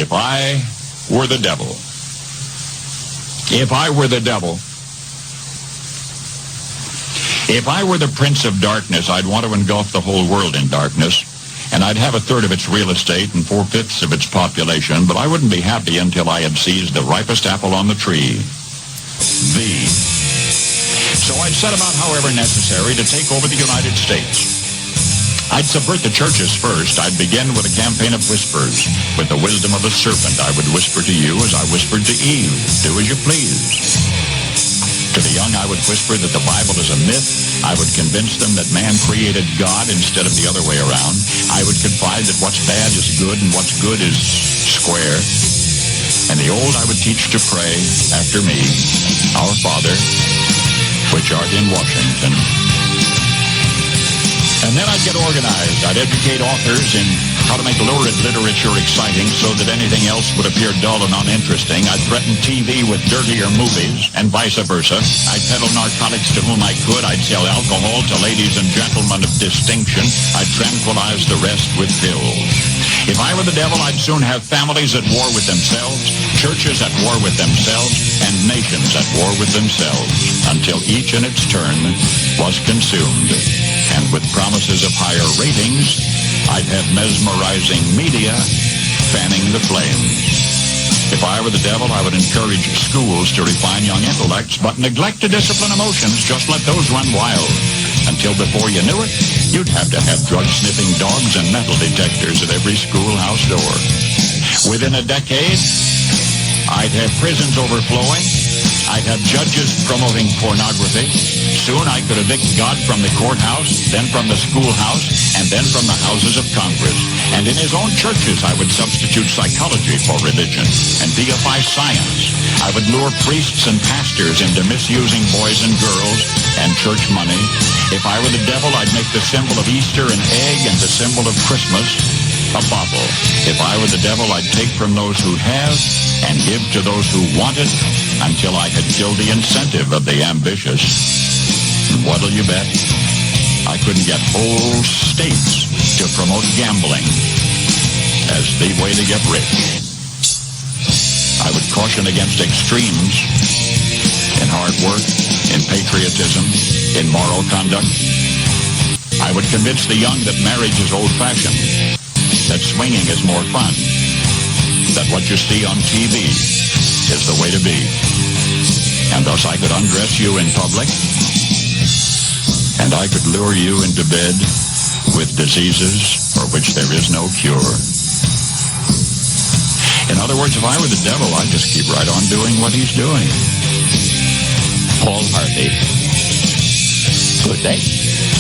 If I were the devil, if I were the devil, if I were the prince of darkness, I'd want to engulf the whole world in darkness, and I'd have a third of its real estate and 4/5 of its population, but I wouldn't be happy until I had seized the ripest apple on the tree. So I'd set about, however necessary, to take over the United States. I'd subvert the churches first. I'd begin with a campaign of whispers. With the wisdom of a serpent, I would whisper to you as I whispered to Eve, do as you please. To the young, I would whisper that the Bible is a myth. I would convince them that man created God instead of the other way around. I would confide that what's bad is good and what's good is square. And the old I would teach to pray after me, Our Father, which art in Washington. And then I'd get organized. I'd educate authors in how to make lurid literature exciting so that anything else would appear dull and uninteresting. I'd threaten TV with dirtier movies and vice versa. I'd peddle narcotics to whom I could. I'd sell alcohol to ladies and gentlemen of distinction. I'd tranquilize the rest with pills. If I were the devil, I'd soon have families at war with themselves, churches at war with themselves, and nations at war with themselves, until each in its turn was consumed. And with promises of higher ratings, I'd have mesmerizing media fanning the flames. If I were the devil, I would encourage schools to refine young intellects, but neglect to discipline emotions. Just let those run wild. Until before you knew it, you'd have to have drug-sniffing dogs and metal detectors at every schoolhouse door. Within a decade, I'd have prisons overflowing. I'd have judges promoting pornography. Soon I could evict God from the courthouse, then from the schoolhouse, and then from the houses of Congress. And in his own churches, I would substitute psychology for religion and deify science. I would lure priests and pastors into misusing boys and girls and church money. If I were the devil, I'd make the symbol of Easter an egg and the symbol of Christmas a bottle. If I were the devil, I'd take from those who have and give to those who want it until I had killed the incentive of the ambitious. What'll you bet? I couldn't get whole states to promote gambling as the way to get rich. I would caution against extremes in hard work, in patriotism, in moral conduct. I would convince the young that marriage is old-fashioned, that swinging is more fun, that what you see on TV is the way to be. And thus I could undress you in public, and I could lure you into bed with diseases for which there is no cure. In other words, if I were the devil, I'd just keep right on doing what he's doing. Paul Harvey. Good day.